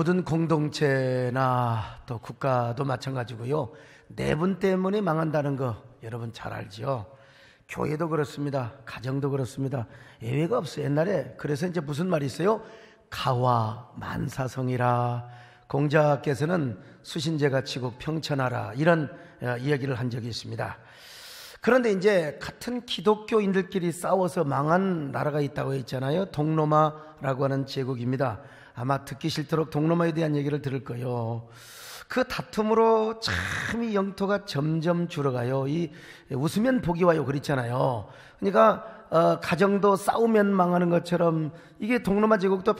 모든 공동체나 또 국가도 마찬가지고요. 내분 때문에 망한다는 거 여러분 잘 알죠? 교회도 그렇습니다. 가정도 그렇습니다. 예외가 없어요. 옛날에 그래서 이제 무슨 말이 있어요? 가와 만사성이라. 공자께서는 수신제가 치고 평천하라 이런 이야기를 한 적이 있습니다. 그런데 이제 같은 기독교인들끼리 싸워서 망한 나라가 있다고 했잖아요. 동로마라고 하는 제국입니다. 아마 듣기 싫도록 동로마에 대한 얘기를 들을 거예요. 그 다툼으로 참 이 영토가 점점 줄어가요. 이 웃으면 복이 와요 그랬잖아요. 그러니까 가정도 싸우면 망하는 것처럼 이게 동로마 제국도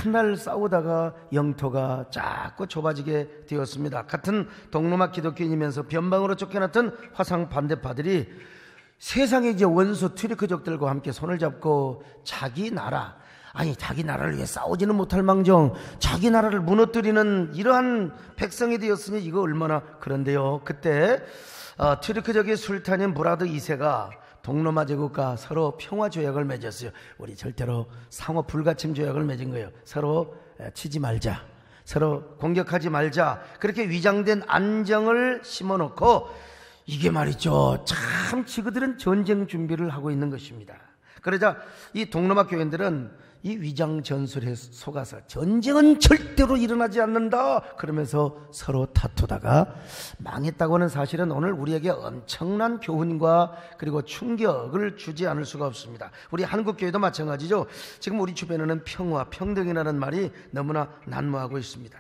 맨날 싸우다가 영토가 자꾸 좁아지게 되었습니다. 같은 동로마 기독교인이면서 변방으로 쫓겨났던 화상 반대파들이 세상의 이제 원수 튀르크족들과 함께 손을 잡고 자기 나라, 아니 자기 나라를 위해 싸우지는 못할 망정 자기 나라를 무너뜨리는 이러한 백성이 되었으니 이거 얼마나. 그런데요, 그때 튀르크족의 술탄인 무라드 2세가 동로마 제국과 서로 평화 조약을 맺었어요. 우리 절대로 상호 불가침 조약을 맺은 거예요. 서로 치지 말자, 서로 공격하지 말자, 그렇게 위장된 안정을 심어놓고 이게 말이죠, 참 지그들은 전쟁 준비를 하고 있는 것입니다. 그러자 이 동로마 교인들은 이 위장 전술에 속아서 전쟁은 절대로 일어나지 않는다 그러면서 서로 다투다가 망했다고 하는 사실은 오늘 우리에게 엄청난 교훈과 그리고 충격을 주지 않을 수가 없습니다. 우리 한국교회도 마찬가지죠. 지금 우리 주변에는 평화, 평등이라는 말이 너무나 난무하고 있습니다.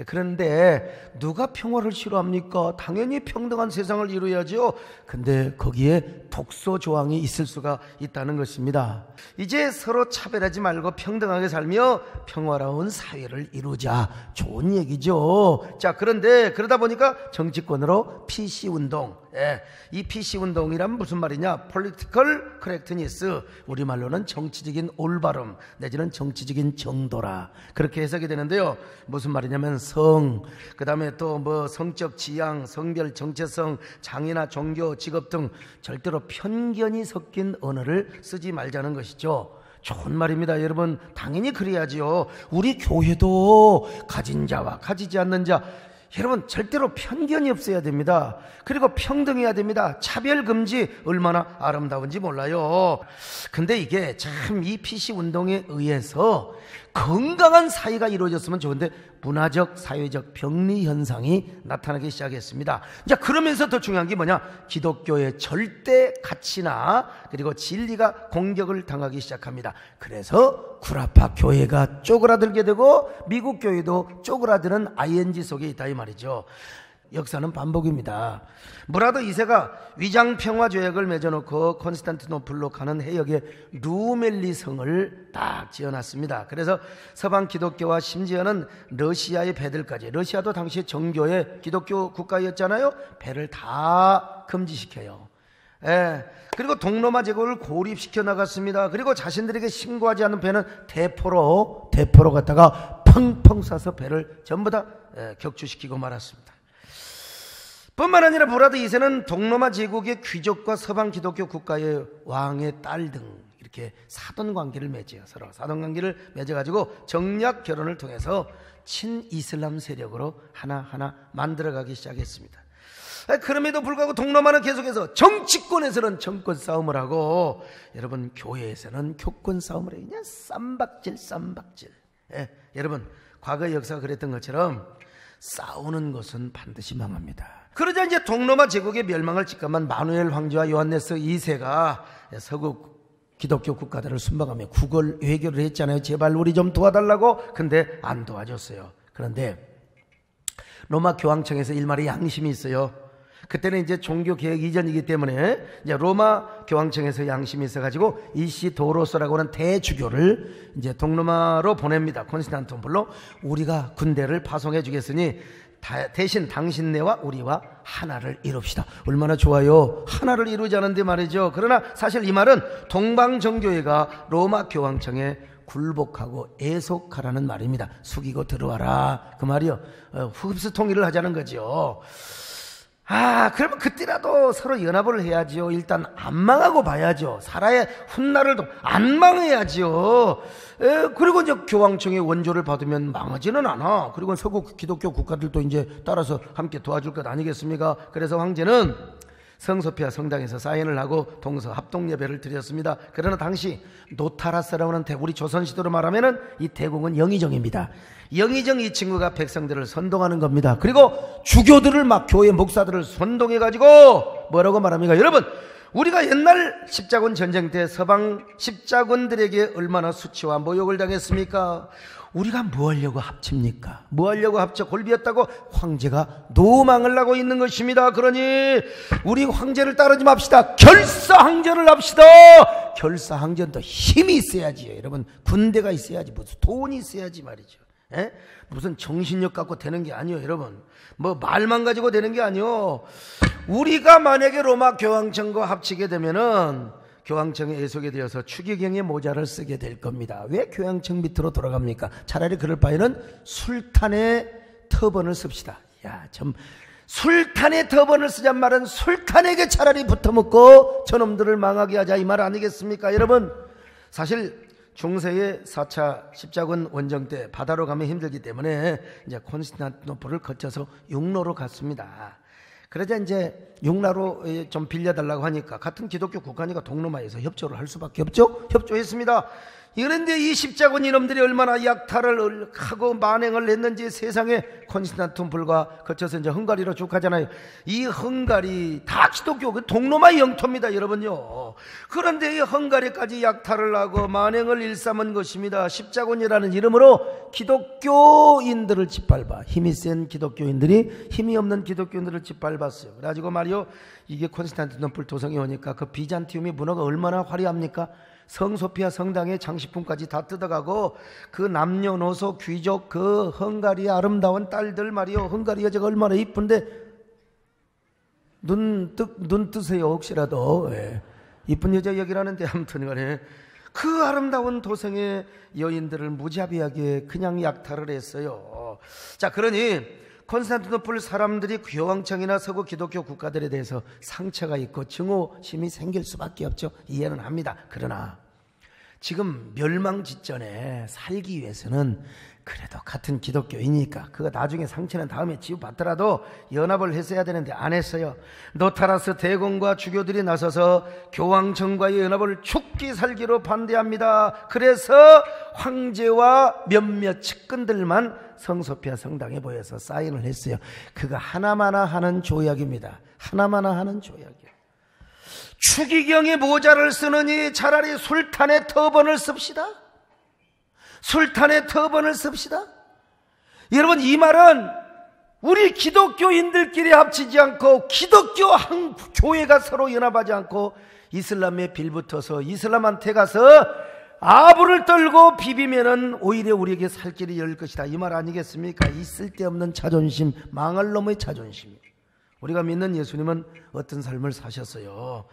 그런데 누가 평화를 싫어합니까? 당연히 평등한 세상을 이루어야죠. 근데 거기에 독소 조항이 있을 수가 있다는 것입니다. 이제 서로 차별하지 말고 평등하게 살며 평화로운 사회를 이루자, 좋은 얘기죠. 자, 그런데 그러다 보니까 정치권으로 PC운동, 이 PC운동이란 무슨 말이냐? Political Correctness, 우리말로는 정치적인 올바름 내지는 정치적인 정도라, 그렇게 해석이 되는데요. 무슨 말이냐면 성, 그 다음에 또 뭐 성적 지향, 성별 정체성, 장애나 종교, 직업 등 절대로 편견이 섞인 언어를 쓰지 말자는 것이죠. 좋은 말입니다. 여러분 당연히 그래야지요. 우리 교회도 가진 자와 가지지 않는 자, 여러분 절대로 편견이 없어야 됩니다. 그리고 평등해야 됩니다. 차별금지 얼마나 아름다운지 몰라요. 근데 이게 참 이 PC운동에 의해서 건강한 사회가 이루어졌으면 좋은데 문화적, 사회적 병리 현상이 나타나기 시작했습니다. 자, 그러면서 더 중요한 게 뭐냐? 기독교의 절대 가치나 그리고 진리가 공격을 당하기 시작합니다. 그래서 구라파 교회가 쪼그라들게 되고 미국 교회도 쪼그라드는 ING 속에 있다 이 말이죠. 역사는 반복입니다. 무라드 2세가 위장평화조약을 맺어놓고 콘스탄티노플로 가는 해역에 루멜리 성을 딱 지어놨습니다. 그래서 서방 기독교와 심지어는 러시아의 배들까지, 러시아도 당시에 정교의 기독교 국가였잖아요. 배를 다 금지시켜요. 그리고 동로마 제국을 고립시켜 나갔습니다. 그리고 자신들에게 신고하지 않는 배는 대포로 갖다가 펑펑 쏴서 배를 전부 다 격추시키고 말았습니다. 뿐만 아니라 무라드 2세는 동로마 제국의 귀족과 서방 기독교 국가의 왕의 딸 등 이렇게 사돈관계를 맺어요. 서로 사돈관계를 맺어가지고 정략 결혼을 통해서 친이슬람 세력으로 하나하나 만들어가기 시작했습니다. 그럼에도 불구하고 동로마는 계속해서 정치권에서는 정권 싸움을 하고, 여러분 교회에서는 교권 싸움을 해요. 그냥 쌈박질. 여러분 과거 역사가 그랬던 것처럼 싸우는 것은 반드시 망합니다. 그러자 이제 동로마 제국의 멸망을 직감한 마누엘 황제와 요한네스 2세가 서구 기독교 국가들을 순방하며 구걸 외교를 했잖아요. 제발 우리 좀 도와달라고. 근데 안 도와줬어요. 그런데 로마 교황청에서 일말의 양심이 있어요. 그때는 이제 종교 개혁 이전이기 때문에 이제 로마 교황청에서 양심이 있어가지고 이시도로스라고 하는 대주교를 이제 동로마로 보냅니다. 콘스탄티노플로. 우리가 군대를 파송해 주겠으니 대신 당신네와 우리와 하나를 이룹시다. 얼마나 좋아요. 하나를 이루자는데 말이죠. 그러나 사실 이 말은 동방정교회가 로마 교황청에 굴복하고 애속하라는 말입니다. 숙이고 들어와라 그 말이요. 흡수 통일을 하자는 거죠. 그러면 그때라도 서로 연합을 해야지요. 일단 안 망하고 봐야죠. 살아야 훗날을 안 망해야지요. 그리고 이제 교황청의 원조를 받으면 망하지는 않아. 그리고 서구 기독교 국가들도 이제 따라서 함께 도와줄 것 아니겠습니까? 그래서 황제는 성소피아 성당에서 사인을 하고 동서 합동 예배를 드렸습니다. 그러나 당시 노타라스라고 하는 우리 조선시대로 말하면은 이 대공은 영의정입니다. 영의정 이 친구가 백성들을 선동하는 겁니다. 그리고 주교들을 막 교회 목사들을 선동해가지고 뭐라고 말합니까? 여러분, 우리가 옛날 십자군 전쟁 때 서방 십자군들에게 얼마나 수치와 모욕을 당했습니까? 우리가 뭐 하려고 합칩니까? 뭐 하려고 합쳐 골비였다고 황제가 노망을 하고 있는 것입니다. 그러니 우리 황제를 따르지 맙시다. 결사항전을 합시다. 결사항전도 힘이 있어야지요. 여러분, 군대가 있어야지, 무슨 돈이 있어야지 말이죠. 무슨 정신력 갖고 되는 게 아니요. 여러분, 뭐 말만 가지고 되는 게 아니요. 우리가 만약에 로마 교황청과 합치게 되면은 교황청에 애속에 되어서 추기경의 모자를 쓰게 될 겁니다. 왜 교황청 밑으로 돌아갑니까? 차라리 그럴 바에는 술탄의 터번을 씁시다. 술탄의 터번을 쓰잔 말은 술탄에게 차라리 붙어먹고 저놈들을 망하게 하자, 이 말 아니겠습니까? 여러분, 사실 중세의 4차 십자군 원정 때 바다로 가면 힘들기 때문에 이제 콘스탄티노플을 거쳐서 육로로 갔습니다. 그러자 이제 육로로 좀 빌려달라고 하니까 같은 기독교 국가니까 동로마에서 협조를 할 수밖에 없죠. 협조했습니다. 그런데 이 십자군 이놈들이 얼마나 약탈을 하고 만행을 했는지 세상에 콘스탄티노플과 거쳐서 이제 헝가리로 쭉 가잖아요. 이 헝가리 다 기독교 동로마 영토입니다, 여러분요. 그런데 이 헝가리까지 약탈을 하고 만행을 일삼은 것입니다. 십자군이라는 이름으로 기독교인들을 짓밟아, 힘이 센 기독교인들이 힘이 없는 기독교인들을 짓밟았어요. 그래가지고 말이요, 이게 콘스탄티노플 도성에 오니까 그 비잔티움의 문화가 얼마나 화려합니까? 성소피아 성당의 장식품까지 다 뜯어가고 그 남녀노소 귀족 그 헝가리의 아름다운 딸들 말이요, 헝가리 여자가 얼마나 이쁜데 눈 뜨세요 혹시라도. 이쁜 여자 여기라는데 아무튼 간에 그 아름다운 도성의 여인들을 무자비하게 그냥 약탈을 했어요. 자, 그러니 콘스탄티노플 사람들이 교황청이나 서구 기독교 국가들에 대해서 상처가 있고 증오심이 생길 수밖에 없죠. 이해는 합니다. 그러나 지금 멸망 직전에 살기 위해서는 그래도 같은 기독교이니까 그거 나중에 상처는 다음에 치유받더라도 연합을 했어야 되는데 안 했어요. 노타라스 대공과 주교들이 나서서 교황청과의 연합을 죽기 살기로 반대합니다. 그래서 황제와 몇몇 측근들만 성소피아 성당에 모여서 사인을 했어요. 그거 하나마나 하는 조약입니다. 하나마나 하는 조약이에요. 추기경의 모자를 쓰느니 차라리 술탄의 터번을 씁시다. 술탄의 터번을 씁시다. 여러분, 이 말은 우리 기독교인들끼리 합치지 않고 기독교 한 교회가 서로 연합하지 않고 이슬람에 빌붙어서 이슬람한테 가서 아부를 떨고 비비면은 오히려 우리에게 살 길이 열 것이다, 이 말 아니겠습니까? 이 쓸데없는 자존심, 망할 놈의 자존심. 우리가 믿는 예수님은 어떤 삶을 사셨어요?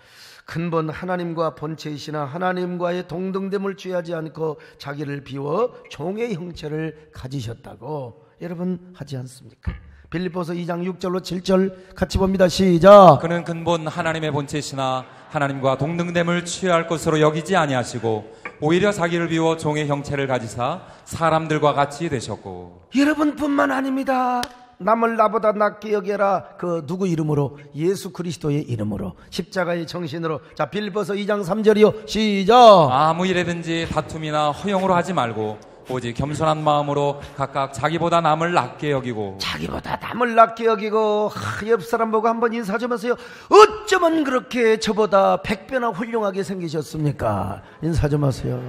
근본 하나님과 본체이시나 하나님과의 동등됨을 취하지 않고 자기를 비워 종의 형체를 가지셨다고 여러분 하지 않습니까? 빌립보서 2장 6절로 7절 같이 봅니다. 시작. 그는 근본 하나님의 본체시나 하나님과 동등됨을 취할 것으로 여기지 아니하시고 오히려 자기를 비워 종의 형체를 가지사 사람들과 같이 되셨고. 여러분뿐만 아닙니다. 남을 나보다 낫게 여겨라. 그 누구 이름으로? 예수 그리스도의 이름으로, 십자가의 정신으로. 자, 빌립보서 2장 3절이요. 시작. 아무 일에든지 다툼이나 허용으로 하지 말고 오직 겸손한 마음으로 각각 자기보다 남을 낫게 여기고. 자기보다 남을 낫게 여기고. 옆 사람 보고 한번 인사 좀 하세요. 어쩌면 그렇게 저보다 100배나 훌륭하게 생기셨습니까? 인사 좀 하세요.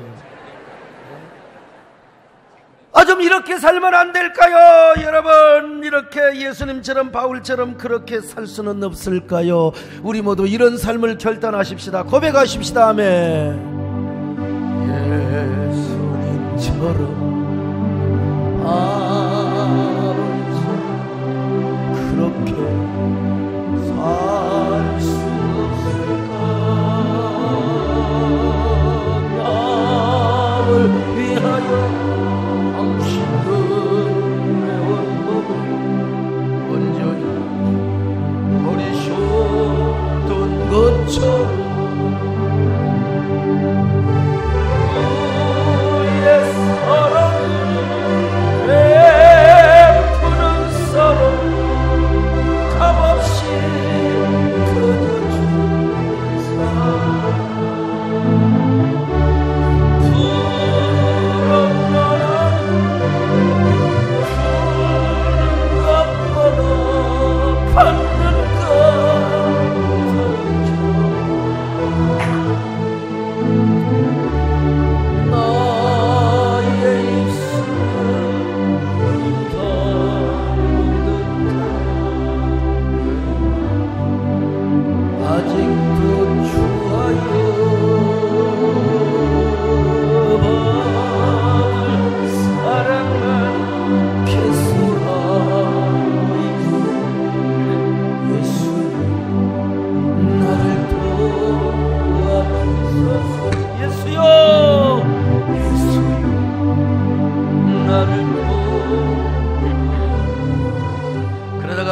좀 이렇게 살면 안 될까요? 여러분, 이렇게 예수님처럼 바울처럼 그렇게 살 수는 없을까요? 우리 모두 이런 삶을 결단하십시다. 고백하십시다. 아멘. 예수님처럼 그렇게 살 수 없을까? 나를 위하여 온전히 우리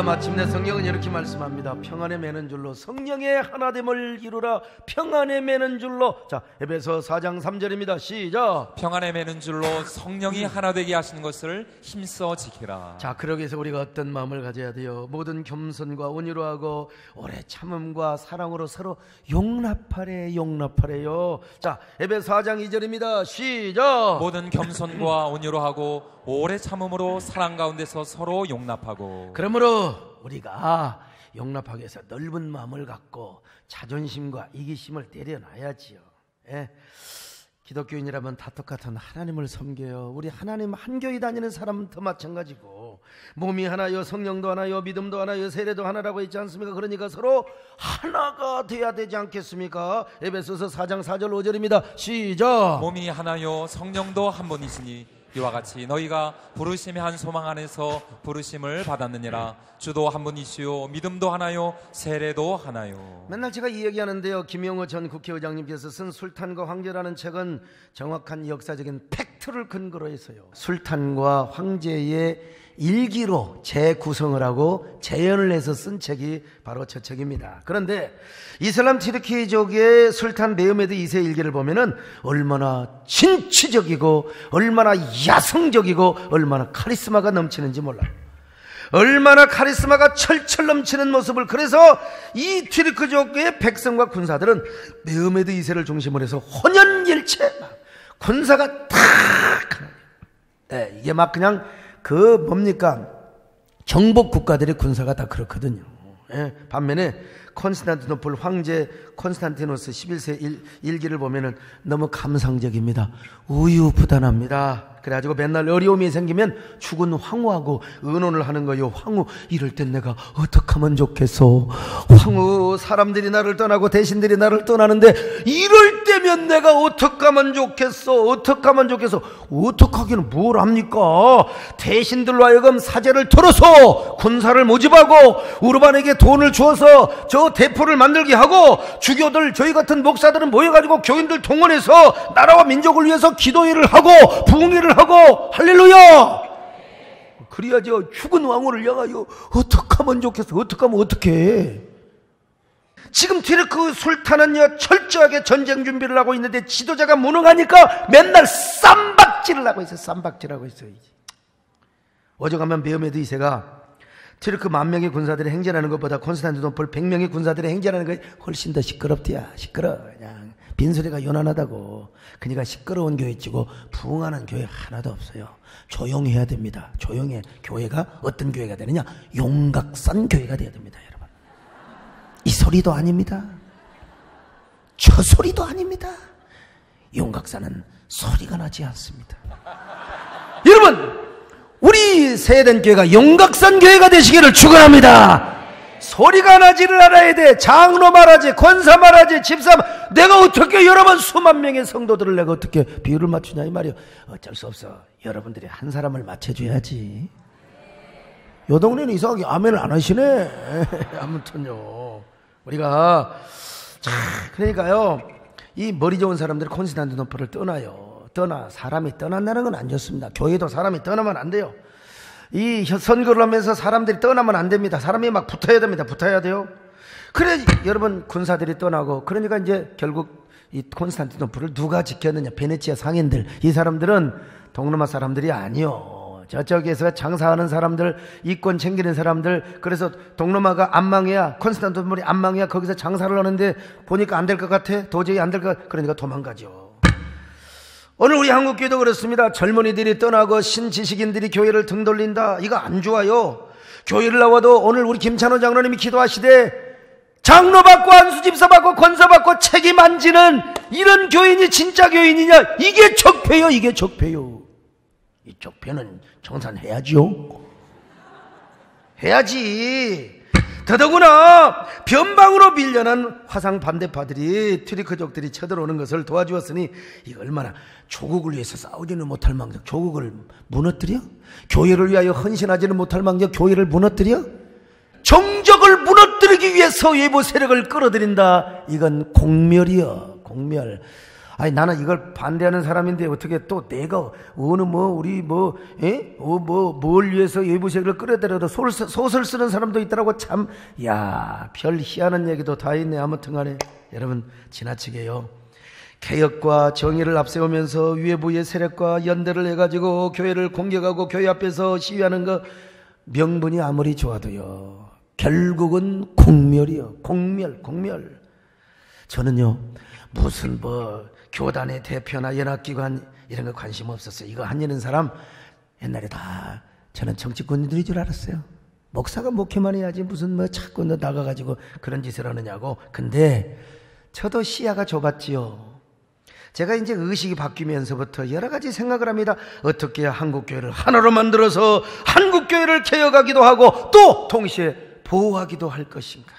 그러자 마침내 성경은 이렇게 말씀합니다. 평안에 매는 줄로 성령의 하나됨을 이루라. 평안에 매는 줄로. 자, 에베소 4장 3절입니다. 시작. 평안에 매는 줄로 성령이 하나 되게 하시는 것을 힘써 지키라. 자, 그러기 위해서 우리가 어떤 마음을 가져야 돼요? 모든 겸손과 온유로 하고 오래 참음과 사랑으로 서로 용납하래요. 자, 에베소 4장 2절입니다. 시작. 모든 겸손과 온유로 하고 오래 참음으로 사랑 가운데서 서로 용납하고. 그러므로 우리가 용납하기 위해서 넓은 마음을 갖고 자존심과 이기심을 때려놔야지요. 예. 기독교인이라면 다 똑같은 하나님을 섬겨요. 우리 하나님 한 교회 다니는 사람도 마찬가지고 몸이 하나요, 성령도 하나요, 믿음도 하나요, 세례도 하나라고 했지 않습니까? 그러니까 서로 하나가 돼야 되지 않겠습니까? 에베소서 4장 4절 5절입니다. 시작. 몸이 하나요 성령도 한 분이시니 이와 같이 너희가 부르심의 한 소망 안에서 부르심을 받았느니라. 주도 한 분이시요 믿음도 하나요 세례도 하나요. 맨날 제가 이 얘기하는데요. 김영호 전 국회의장님께서 쓴 술탄과 황제라는 책은 정확한 역사적인 팩트를 근거로 해서요, 술탄과 황제의 일기로 재구성을 하고 재현을 해서 쓴 책이 바로 저 책입니다. 그런데 이슬람 튀르키예족의 술탄 메흐메드 2세 일기를 보면은 얼마나 진취적이고 얼마나 야성적이고 얼마나 카리스마가 넘치는지 몰라요. 얼마나 카리스마가 철철 넘치는 모습을. 그래서 이 튀르키족의 백성과 군사들은 메흐메드 2세를 중심으로 해서 혼연일체 군사가 탁, 네, 이게 막 그냥 뭡니까? 정복 국가들의 군사가 다 그렇거든요. 예, 반면에 콘스탄티노플 황제 콘스탄티노스 11세 일기를 보면은 너무 감상적입니다. 우유부단합니다. 그래가지고 맨날 어려움이 생기면 죽은 황후하고 의논을 하는 거요. 황후, 이럴 땐 내가 어떻게 하면 좋겠어? 황후, 사람들이 나를 떠나고 대신들이 나를 떠나는데 이럴 때면 내가 어떻게 하면 좋겠어? 어떻게 하면 좋겠어? 어떻게 하기는 뭘 합니까? 대신들로 하여금 사제를 털어서 군사를 모집하고 우르반에게 돈을 주어서 저 대포를 만들게 하고, 주교들, 저희 같은 목사들은 모여가지고 교인들 동원해서 나라와 민족을 위해서 기도회를 하고 부흥회를 하고, 할렐루야! 그래야죠. 죽은 왕후를 향하여 어떻게 하면 좋겠어? 어떻게 하면 어떻게? 지금 튀르크 술탄은요 철저하게 전쟁 준비를 하고 있는데 지도자가 무능하니까 맨날 쌈박질을 하고 있어요. 쌈박질하고 있어요. 어저가면 메흐메드 2세가 튀르크 10,000명의 군사들이 행진하는 것보다 콘스탄티노플 100명의 군사들이 행진하는 것이 훨씬 더 시끄럽디야. 시끄러워. 그냥 빈소리가 요란하다고. 그러니까 시끄러운 교회 치고 부흥하는 교회 하나도 없어요. 조용해야 됩니다. 조용해. 교회가 어떤 교회가 되느냐? 용각산 교회가 되어야 됩니다, 여러분. 이 소리도 아닙니다. 저 소리도 아닙니다. 용각산은 소리가 나지 않습니다. 여러분, 우리 세대된 교회가 용각산 교회가 되시기를 축원합니다. 소리가 나지를 알아야 돼. 장로 말하지, 권사 말하지, 집사 내가 어떻게 여러분 수만 명의 성도들을 내가 어떻게 비율을 맞추냐 이 말이요. 어쩔 수 없어. 여러분들이 한 사람을 맞춰줘야지. 요 동네는 이상하게 아멘을 안 하시네. 아무튼요, 우리가 그러니까요, 이 머리 좋은 사람들이 콘스탄티노플을 떠나요. 사람이 떠난다는 건 안 좋습니다. 교회도 사람이 떠나면 안 돼요. 이 선거를 하면서 사람들이 떠나면 안 됩니다. 사람이 막 붙어야 됩니다. 붙어야 돼요. 그래 여러분 군사들이 떠나고, 그러니까 이제 결국 이 콘스탄티노플을 누가 지켰느냐? 베네치아 상인들. 이 사람들은 동로마 사람들이 아니요. 저쪽에서 장사하는 사람들, 이권 챙기는 사람들. 그래서 동로마가 안 망해야, 콘스탄티노플이 안 망해야 거기서 장사를 하는데 보니까 안 될 것 같아. 도저히 안 될 것 같아. 그러니까 도망가죠. 오늘 우리 한국교회도 그렇습니다. 젊은이들이 떠나고 신지식인들이 교회를 등 돌린다. 이거 안 좋아요. 교회를 나와도 오늘 우리 김찬호 장로님이 기도하시되 장로 받고 안수집사 받고 권사 받고 책임 안 지는 이런 교인이 진짜 교인이냐? 이게 적폐요. 이게 적폐요. 이 적폐는 청산해야지요. 해야지. 더더구나 변방으로 밀려난 화상 반대파들이, 튀르키족들이 쳐들어오는 것을 도와주었으니 이거 얼마나 조국을 위해서 싸우지는 못할 망정 조국을 무너뜨려? 교회를 위하여 헌신하지는 못할 망정 교회를 무너뜨려? 정적을 무너뜨리기 위해서 외부 세력을 끌어들인다. 이건 공멸이여. 공멸. 아니 나는 이걸 반대하는 사람인데 어떻게 또 내가 어느 우리 뭘 위해서 예부색을 끌어들여도 소설 쓰는 사람도 있더라고. 참, 야, 별 희한한 얘기도 다 있네. 아무튼간에 여러분 지나치게요. 개혁과 정의를 앞세우면서 위에부의 세력과 연대를 해가지고 교회를 공격하고 교회 앞에서 시위하는 거 명분이 아무리 좋아도요, 결국은 공멸이요. 공멸. 저는요, 무슨 교단의 대표나 연합기관 이런 거 관심 없었어요. 이거 한 일은 사람 옛날에 다 저는 정치권들인 줄 알았어요. 목사가 목회만 해야지 무슨 자꾸 나가가지고 그런 짓을 하느냐고. 근데 저도 시야가 좁았지요. 제가 이제 의식이 바뀌면서부터 여러 가지 생각을 합니다. 어떻게 한국교회를 하나로 만들어서 한국교회를 개혁하기도 하고 또 동시에 보호하기도 할 것인가.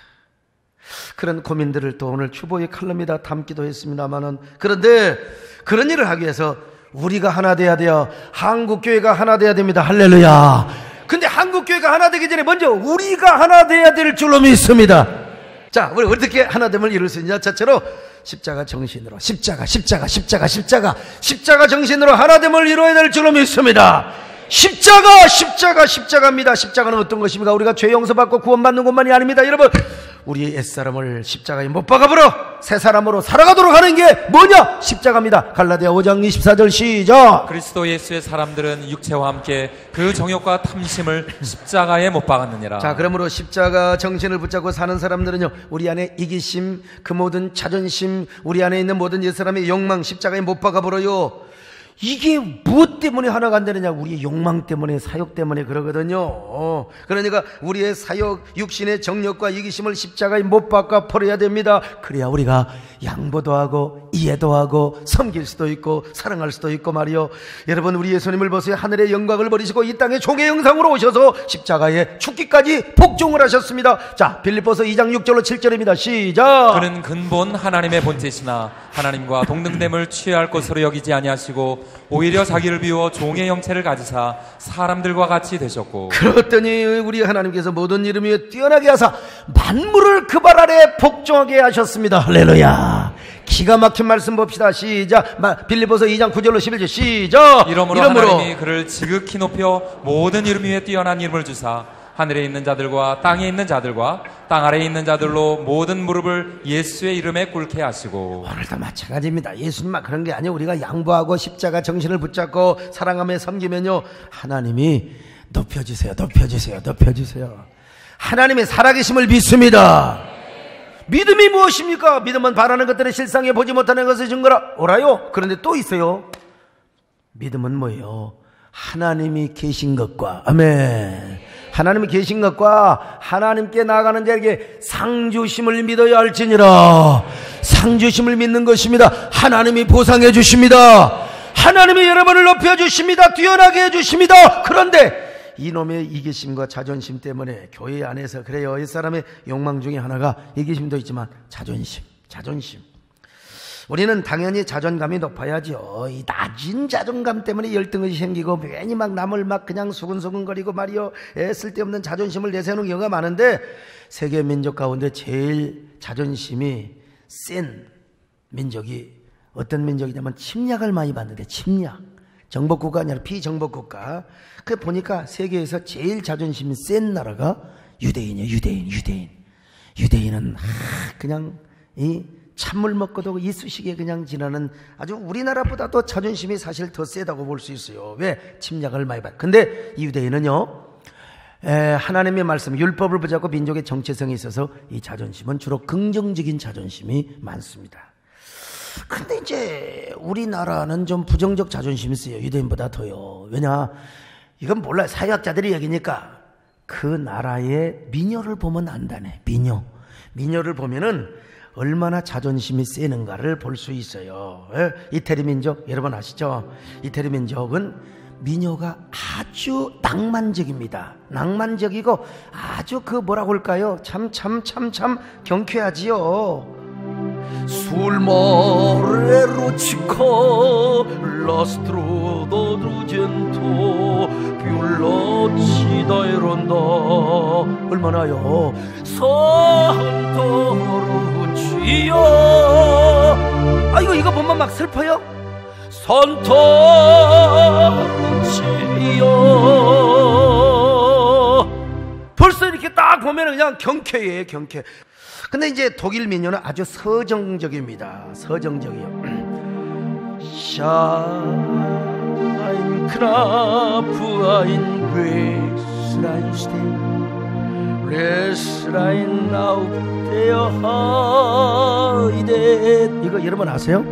그런 고민들을 또 오늘 추보의 칼럼에다 담기도 했습니다만은, 그런데 그런 일을 하기 위해서 우리가 하나 돼야 돼요. 한국교회가 하나 돼야 됩니다. 할렐루야. 근데 한국교회가 하나 되기 전에 먼저 우리가 하나 돼야 될 줄로 믿습니다. 자, 우리 어떻게 하나 됨을 이룰 수 있냐? 자체로 십자가 정신으로 십자가 정신으로 하나됨을 이루어야 될 줄로 믿습니다. 십자가입니다. 십자가는 어떤 것입니까? 우리가 죄 용서받고 구원받는 것만이 아닙니다. 여러분, 우리의 옛사람을 십자가에 못 박아버려 새 사람으로 살아가도록 하는 게 뭐냐? 십자가입니다. 갈라디아 5장 24절 시작. 그리스도 예수의 사람들은 육체와 함께 그 정욕과 탐심을 십자가에 못 박았느니라. 자, 그러므로 십자가 정신을 붙잡고 사는 사람들은요, 우리 안에 이기심, 그 모든 자존심, 우리 안에 있는 모든 옛사람의 욕망 십자가에 못 박아버려요. 이게 무엇 때문에 하나가 안 되느냐? 우리의 욕망 때문에, 사욕 때문에 그러거든요. 그러니까 우리의 사욕, 육신의 정욕과 이기심을 십자가에 못 박아 버려야 됩니다. 그래야 우리가 양보도 하고 이해도 하고 섬길 수도 있고 사랑할 수도 있고 말이요. 여러분, 우리 예수님을 보세요. 하늘의 영광을 버리시고 이 땅에 종의 형상으로 오셔서 십자가에 죽기까지 복종을 하셨습니다. 자, 빌립보서 2장 6절로 7절입니다. 시작. 그는 근본 하나님의 본체시나 하나님과 동등됨을 취할 것으로 여기지 아니하시고 오히려 자기를 비워 종의 형체를 가지사 사람들과 같이 되셨고, 그랬더니 우리 하나님께서 모든 이름 위에 뛰어나게 하사 만물을 그 발 아래 복종하게 하셨습니다. 할렐루야. 기가 막힌 말씀 봅시다. 시작. 빌립보서 2장 9절로 11절 시작. 이러므로 하나님이 그를 지극히 높여 모든 이름 위에 뛰어난 이름을 주사 하늘에 있는 자들과 땅에 있는 자들과 땅 아래에 있는 자들로 모든 무릎을 예수의 이름에 꿇게 하시고. 오늘도 마찬가지입니다. 예수님만 그런 게 아니에요. 우리가 양보하고 십자가 정신을 붙잡고 사랑하며 섬기면요, 하나님이 높여주세요. 하나님의 살아계심을 믿습니다. 믿음이 무엇입니까? 믿음은 바라는 것들을 실상에 보지 못하는 것을 증거라. 오라요. 그런데 또 있어요. 믿음은 뭐예요? 하나님이 계신 것과, 아멘, 하나님이 계신 것과 하나님께 나아가는 자에게 상주심을 믿어야 할지니라. 상주심을 믿는 것입니다. 하나님이 보상해 주십니다. 하나님이 여러분을 높여주십니다. 뛰어나게 해주십니다. 그런데 이놈의 이기심과 자존심 때문에 교회 안에서 그래요. 이 사람의 욕망 중에 하나가 이기심도 있지만 자존심. 우리는 당연히 자존감이 높아야죠. 이 낮은 자존감 때문에 열등이 생기고 괜히 막 남을 막 그냥 수근수근거리고 말이요, 쓸데없는 자존심을 내세우는 경우가 많은데, 세계 민족 가운데 제일 자존심이 센 민족이 어떤 민족이냐면 침략을 많이 받는데, 침략. 정복국가 아니라 비정복국가. 그 보니까 세계에서 제일 자존심이 센 나라가 유대인이에요. 유대인은 그냥 이 찬물 먹고도 이쑤시개 그냥 지나는, 아주 우리나라보다도 자존심이 사실 더 세다고 볼 수 있어요. 왜? 침략을 많이 받. 근데 이 유대인은요, 하나님의 말씀, 율법을 붙잡고 민족의 정체성이 있어서 이 자존심은 주로 긍정적인 자존심이 많습니다. 근데 이제 우리나라는 좀 부정적 자존심이 있어요. 유대인보다 더요. 왜냐? 이건 몰라요. 사회학자들이 얘기니까. 그 나라의 민요를 보면 안다네. 민요를 보면은 얼마나 자존심이 세는가를 볼 수 있어요. 이태리 민족 여러분 아시죠? 이태리 민족은 민요가 아주 낭만적입니다. 낭만적이고 아주 그 뭐라고 할까요? 참 경쾌하지요. sul mare luccico l'astro d'argento più lucida e ronda. 얼마나요? 산토 주여. 이거 보면 막 슬퍼요. 손톱 주여. 벌써 이렇게 딱 보면 그냥 경쾌해, 경쾌. 근데 이제 독일 민요는 아주 서정적입니다. 서정적이요. Schein knapp ein Gräslein steht, Gräslein auf der Heide. 이거 여러분 아세요?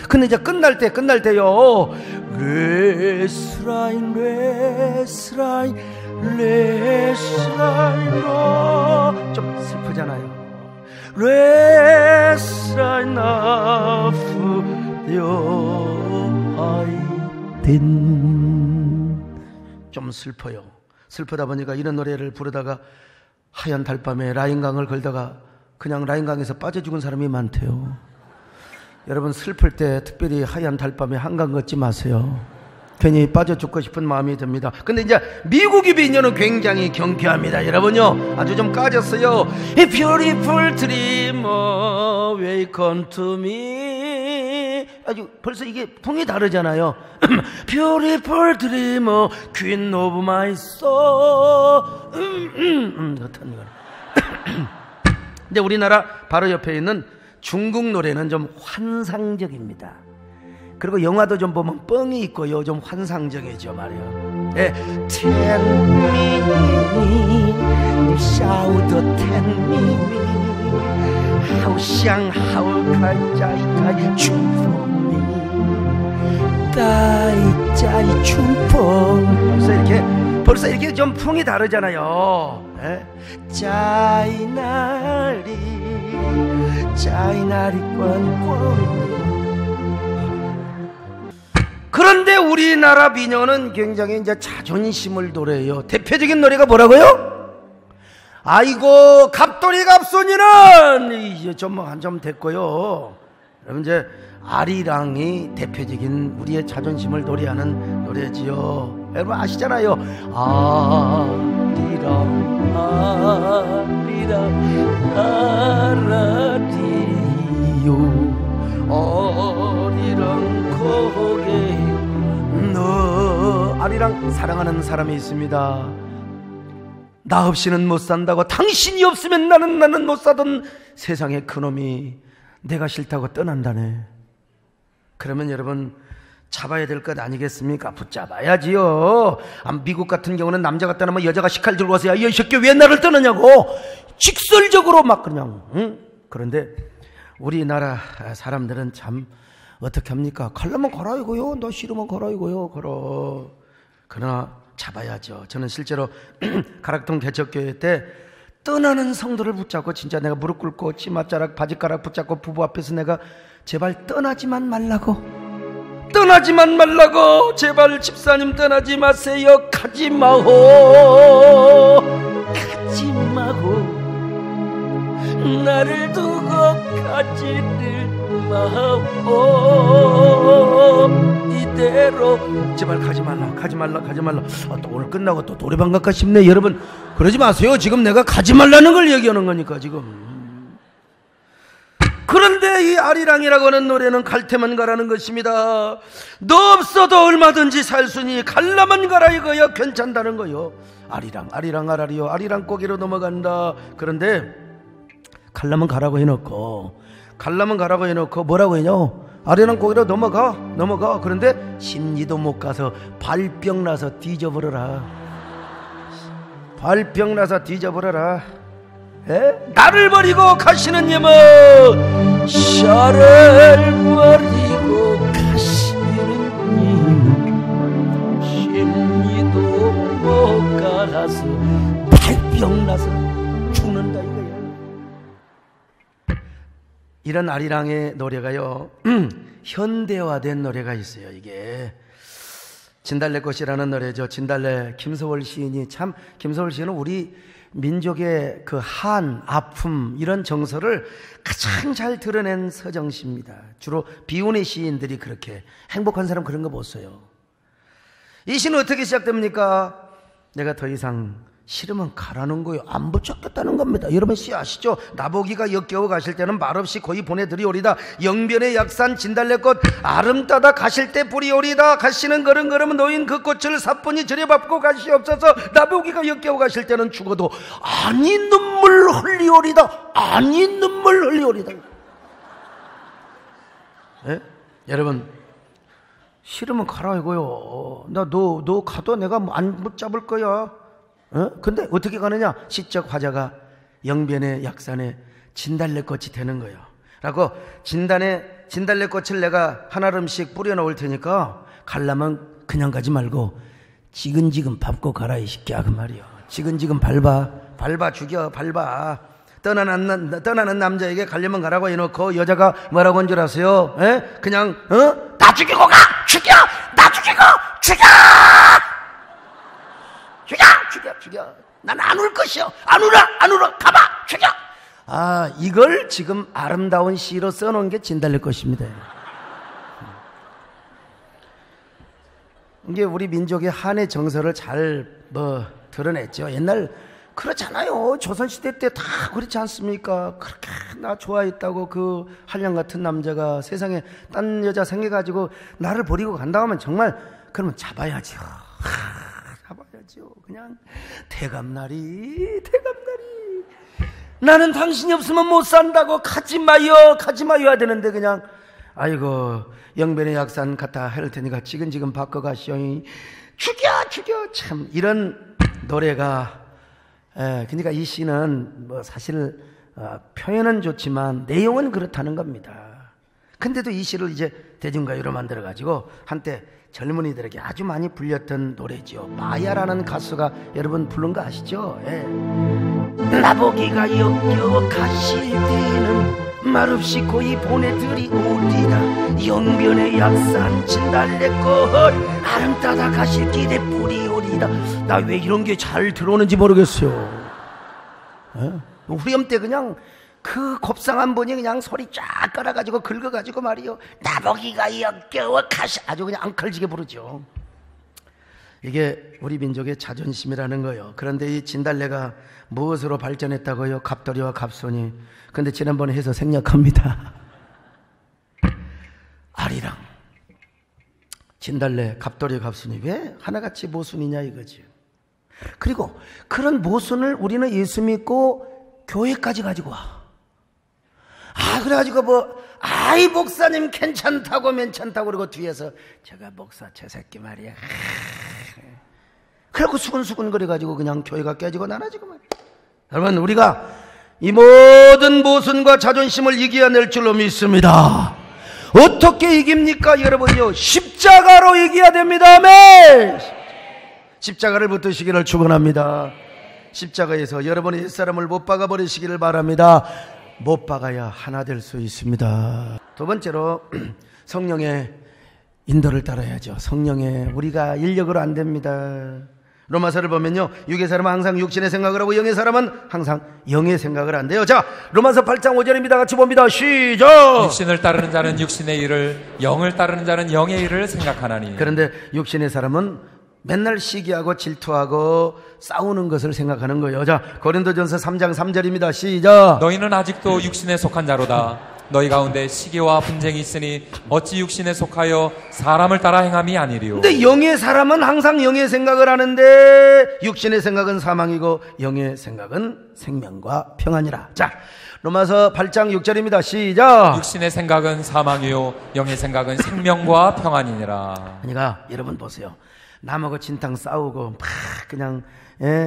근데 이제 끝날 때요. Gräslein, Gräslein, Gräslein, 좀 슬프잖아요. Gräslein auf 좀 슬퍼요. 슬프다 보니까 이런 노래를 부르다가 하얀 달밤에 라인강을 걸다가 그냥 라인강에서 빠져 죽은 사람이 많대요. 여러분 슬플 때 특별히 하얀 달밤에 한강 걷지 마세요. 괜히 빠져 죽고 싶은 마음이 듭니다. 근데 이제 미국의 민요는 굉장히 경쾌합니다. 여러분요, 아주 좀 까졌어요. A beautiful dreamer, welcome to me. 아주 벌써 이게 풍이 다르잖아요. Beautiful dreamer, queen of my soul. 근데 우리나라 바로 옆에 있는 중국 노래는 좀 환상적입니다. 그리고 영화도 좀 보면 뻥이 있고요, 좀 환상적이죠 말이에요. 예, Tell me, shout tell me, how 샹 how开在开春风，在春风。벌써 이렇게 좀 풍이 다르잖아요. 예? 在哪里观光。 그런데 우리나라 민요는 굉장히 이제 자존심을 노래해요. 대표적인 노래가 뭐라고요? 아이고 갑돌이 갑손이는 이제 좀 됐고요. 여러분 이제 아리랑이 대표적인 우리의 자존심을 노래하는 노래지요. 여러분 아시잖아요. 아리랑 아라리요 아리랑 고개 너. 아리랑 사랑하는 사람이 있습니다. 나 없이는 못 산다고, 당신이 없으면 나는 못 사던 세상의 그놈이 내가 싫다고 떠난다네. 그러면 여러분 잡아야 될 것 아니겠습니까? 붙잡아야지요. 미국 같은 경우는 남자가 떠나면 여자가 식칼 들고 와서 야, 이 새끼 왜 나를 떠나냐고 직설적으로 막 그냥. 그런데 우리나라 사람들은 참 어떻게 합니까? 갈라면 걸어 이고요, 너 싫으면 걸어 이고요, 걸어. 그러나 잡아야죠. 저는 실제로 가락동 개척교회 때 떠나는 성도를 붙잡고 진짜 내가 무릎 꿇고 치맛자락 바지가락 붙잡고 부부 앞에서 내가 제발 떠나지만 말라고 제발 집사님 떠나지 마세요. 가지마호 나를 두고 가지를 마오. 이대로 제발 가지 말라. 또 오늘 끝나고 또 노래방 갈까 싶네. 여러분 그러지 마세요. 지금 내가 가지 말라는 걸 얘기하는 거니까 지금. 그런데 이 아리랑이라고 하는 노래는 갈 테만 가라는 것입니다. 너 없어도 얼마든지 살 수니 갈라만 가라 이거야. 괜찮다는 거요. 아리랑 아라리요 아리랑 고개로 넘어간다. 그런데 갈라면 가라고 해놓고 뭐라고 해요? 아리랑 고개로 넘어가. 그런데 심리도 못 가서 발병 나서 뒤져버려라. 나를 버리고 가시는 예모 샤를 버리고 가시는 예모 심리도 못 가서 발병 나서 죽는다 이거야. 이런 아리랑의 노래가요 현대화된 노래가 있어요. 이게 진달래꽃이라는 노래죠. 진달래 김소월 시인이 참, 김소월 시인은 우리 민족의 그 한, 아픔 이런 정서를 가장 잘 드러낸 서정시입니다. 주로 비운의 시인들이 그렇게 행복한 사람 그런 거 못 써요. 이 시는 어떻게 시작됩니까? 내가 더 이상 싫으면 가라는 거요. 안 붙잡겠다는 겁니다. 여러분 씨 아시죠? 나보기가 역겨워 가실 때는 말없이 거의 보내드리오리다. 영변의 약산 진달래꽃 아름다다 가실 때 뿌리오리다. 가시는 걸음걸음 놓인 그 꽃을 사뿐히 들여밟고 가시옵소서. 나보기가 역겨워 가실 때는 죽어도 아니 눈물 흘리오리다. 아니 눈물 흘리오리다. 예? 여러분 싫으면 가라 이거요. 너 가도 내가 안 붙잡을 거야. 근데 어떻게 가느냐? 시적 화자가 영변의 약산에 진달래꽃이 되는 거예요. 라고 진달래꽃을 내가 한 알음씩 뿌려놓을 테니까 가려면 그냥 가지 말고 지근지근 밟고 가라 이 새끼야 그 말이요. 지근지근 밟아 죽여 밟아. 떠나는 남자에게 가려면 가라고 해놓고 여자가 뭐라고 한 줄 아세요? 그냥 나 죽이고 가! 죽여! 나 죽이고! 죽여! 난 안 울 것이요. 안 울어! 가봐! 죽여! 이걸 지금 아름다운 시로 써놓은 게 진달래꽃입니다. 이게 우리 민족의 한의 정서를 잘 드러냈죠. 옛날 그렇잖아요. 조선시대 때 다 그렇지 않습니까? 그렇게 나 좋아했다고 그 한량 같은 남자가 세상에 딴 여자 생겨가지고 나를 버리고 간다 하면 정말 그러면 잡아야죠. 잡아야죠. 그냥 대감나리 나는 당신이 없으면 못 산다고 가지 마요 해야 되는데 그냥 아이고 영변의 약산 갖다 할 테니까 지금 바꿔가시오. 죽여 참 이런 노래가 그러니까 이 시는 사실 표현은 좋지만 내용은 그렇다는 겁니다. 근데도 이 시를 이제 대중가요로 만들어가지고 한때 젊은이들에게 아주 많이 불렸던 노래죠. 마야라는 가수가 여러분 부른 거 아시죠? 나보기가 역겨워 가실 때는 말없이 거의 보내드리오리다. 영변의 약산 진달래꽃 아름다다 가실 길에 뿌리오리다. 나 왜 이런 게 잘 들어오는지 모르겠어요. 후렴 때 그냥 그 곱상한 분이 그냥 소리 쫙 깔아가지고 긁어가지고 말이요. 나보기가 역겨워 가시 아주 그냥 앙칼지게 부르죠. 이게 우리 민족의 자존심이라는 거예요. 그런데 이 진달래가 무엇으로 발전했다고요? 갑돌이와 갑손이. 근데 지난번에 해서 생략합니다. 아리랑 진달래 갑돌이 갑손이 왜 하나같이 모순이냐 이거지. 그리고 그런 모순을 우리는 예수 믿고 교회까지 가지고 와. 그래가지고 아이 목사님 괜찮다고 그러고 뒤에서 제가 목사 저 새끼 말이야. 그래갖고 수근수근 거려가지고 그냥 교회가 깨지고 나눠지고 말이야. 여러분 우리가 이 모든 모순과 자존심을 이겨낼 줄로 믿습니다. 어떻게 이깁니까 여러분요? 십자가로 이겨야 됩니다. 아멘. 십자가를 붙드시기를 축원합니다. 십자가에서 여러분의 옛사람을 못 박아버리시기를 바랍니다. 못 박아야 하나 될 수 있습니다. 두 번째로 성령의 인도를 따라야죠. 성령의 우리가 인력으로 안 됩니다. 로마서를 보면요, 육의 사람은 항상 육신의 생각을 하고 영의 사람은 항상 영의 생각을 한대요. 자, 로마서 8장 5절입니다. 같이 봅니다. 시작. 육신을 따르는 자는 육신의 일을, 영을 따르는 자는 영의 일을 생각하나니. 그런데 육신의 사람은 맨날 시기하고 질투하고 싸우는 것을 생각하는 거예요. 자, 고린도전서 3장 3절입니다. 시작. 너희는 아직도 육신에 속한 자로다. 너희 가운데 시기와 분쟁이 있으니 어찌 육신에 속하여 사람을 따라 행함이 아니리요. 근데 영의 사람은 항상 영의 생각을 하는데 육신의 생각은 사망이고 영의 생각은 생명과 평안이라. 자, 로마서 8장 6절입니다. 시작. 육신의 생각은 사망이요 영의 생각은 생명과 평안이니라. 그러니까 여러분 보세요. 남하고 진탕 싸우고 막 그냥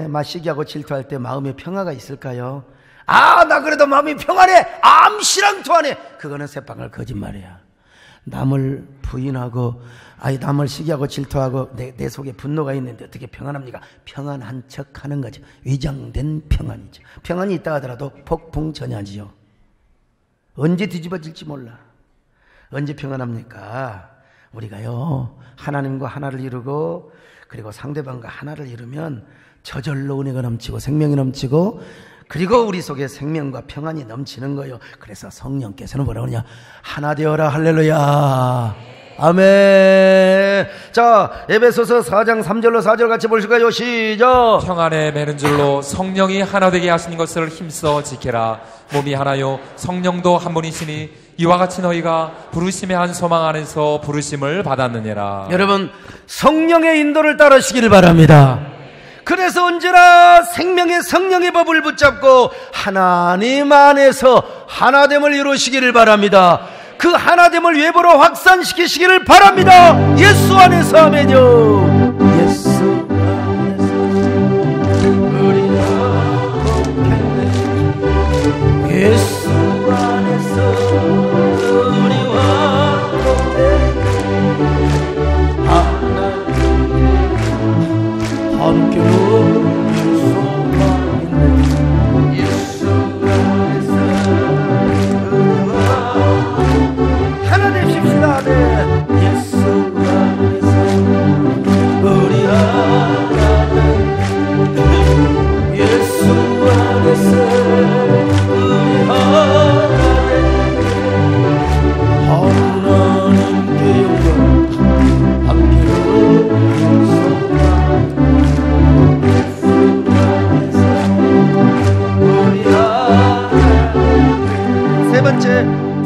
막 시기하고 질투할 때 마음에 평화가 있을까요? 나 그래도 마음이 평안해. 암시랑 토하네. 그거는 새빵을 거짓말이야. 남을 부인하고 남을 시기하고 질투하고 내 속에 분노가 있는데 어떻게 평안합니까? 평안한 척하는 거죠. 위장된 평안이죠. 평안이 있다 하더라도 폭풍전야지요. 언제 뒤집어질지 몰라. 언제 평안합니까? 우리가요 하나님과 하나를 이루고 그리고 상대방과 하나를 이루면 저절로 은혜가 넘치고 생명이 넘치고 그리고 우리 속에 생명과 평안이 넘치는 거예요. 그래서 성령께서는 뭐라고 하냐? 하나 되어라. 할렐루야. 아멘. 자, 에베소서 4장 3절로 4절 같이 보실까요? 시작. 평안에 매는 줄로 성령이 하나 되게 하시는 것을 힘써 지켜라. 몸이 하나요 성령도 한 분이시니 이와 같이 너희가 부르심의 한 소망 안에서 부르심을 받았느니라. 여러분, 성령의 인도를 따르시기를 바랍니다. 그래서 언제나 생명의 성령의 법을 붙잡고 하나님 안에서 하나됨을 이루시기를 바랍니다. 그 하나됨을 외부로 확산시키시기를 바랍니다. 예수 안에서. 아멘요. 예수 안에서 우리가 행복했네. 예수 안에서 우리와 하나님 함께로 약속하겠네. 예수 안에서 하나 되십시다. 네. 예수 안에서 우리 하나님, 예수 안에서 우리 하나님께 영광 함께로 우리 하나님. 세 번째,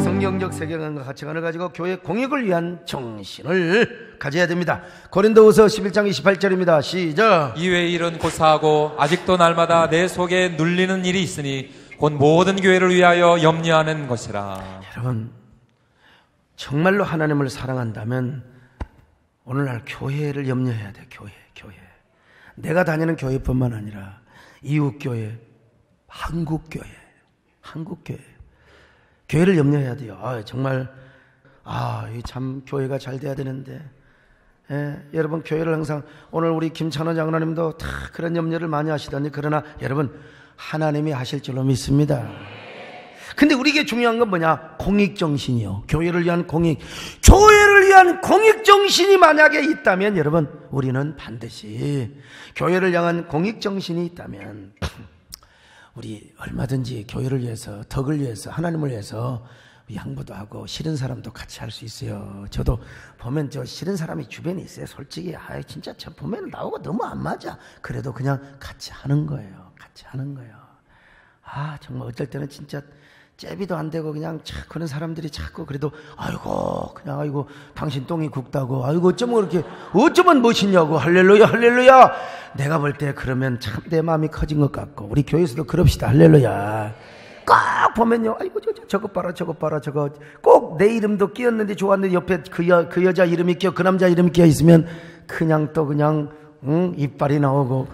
성경적 세계관과 가치관을 가지고 교회 공익을 위한 정신을 가져야 됩니다. 고린도후서 11장 28절입니다. 시작. 이외의 일은 고사하고 아직도 날마다 내 속에 눌리는 일이 있으니 곧 모든 교회를 위하여 염려하는 것이라. 여러분, 정말로 하나님을 사랑한다면 오늘날 교회를 염려해야 돼. 교회. 내가 다니는 교회뿐만 아니라 이웃교회, 한국교회. 교회를 염려해야 돼요. 정말 참 교회가 잘 돼야 되는데. 여러분, 교회를 항상, 오늘 우리 김찬원 장로님도 다 그런 염려를 많이 하시더니, 그러나 여러분, 하나님이 하실 줄로 믿습니다. 근데 우리에게 중요한 건 뭐냐? 공익정신이요. 교회를 위한 공익정신이 만약에 있다면, 여러분, 우리는 반드시 교회를 향한 공익정신이 있다면 우리 얼마든지 교회를 위해서, 덕을 위해서, 하나님을 위해서 양보도 하고 싫은 사람도 같이 할 수 있어요. 저도 보면 저 싫은 사람이 주변에 있어요. 솔직히 진짜 저 보면 나하고 너무 안 맞아. 그래도 그냥 같이 하는 거예요. 정말 어쩔 때는 진짜 째비도 안 되고 그냥 그런 사람들이 자꾸 그래도 아이고 당신 똥이 굵다고, 어쩌면 멋있냐고, 할렐루야. 내가 볼 때 그러면 참 내 마음이 커진 것 같고, 우리 교회에서도 그럽시다. 할렐루야. 꼭 보면요, 저거 봐라, 저거 꼭 내 이름도 끼었는데 좋았는데 옆에 그 여자 이름이 끼어, 그 남자 이름이 끼어 있으면 그냥 이빨이 나오고.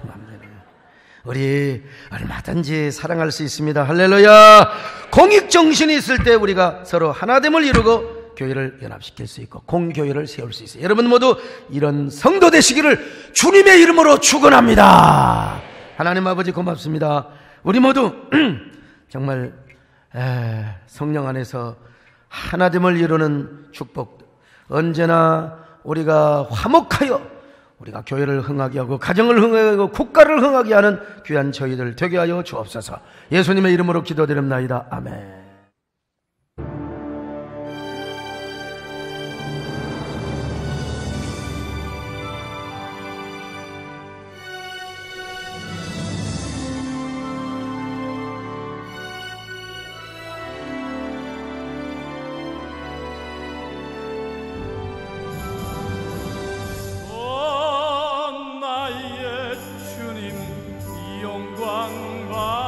우리 얼마든지 사랑할 수 있습니다. 할렐루야. 공익정신이 있을 때 우리가 서로 하나됨을 이루고 교회를 연합시킬 수 있고 공교회를 세울 수 있어요. 여러분 모두 이런 성도 되시기를 주님의 이름으로 축원합니다. 하나님 아버지 고맙습니다. 우리 모두 정말 성령 안에서 하나됨을 이루는 축복, 언제나 우리가 화목하여 우리가 교회를 흥하게 하고 가정을 흥하게 하고 국가를 흥하게 하는 귀한 저희들 되게 하여 주옵소서. 예수님의 이름으로 기도드립나이다. 아멘. 나의 주님 영광 받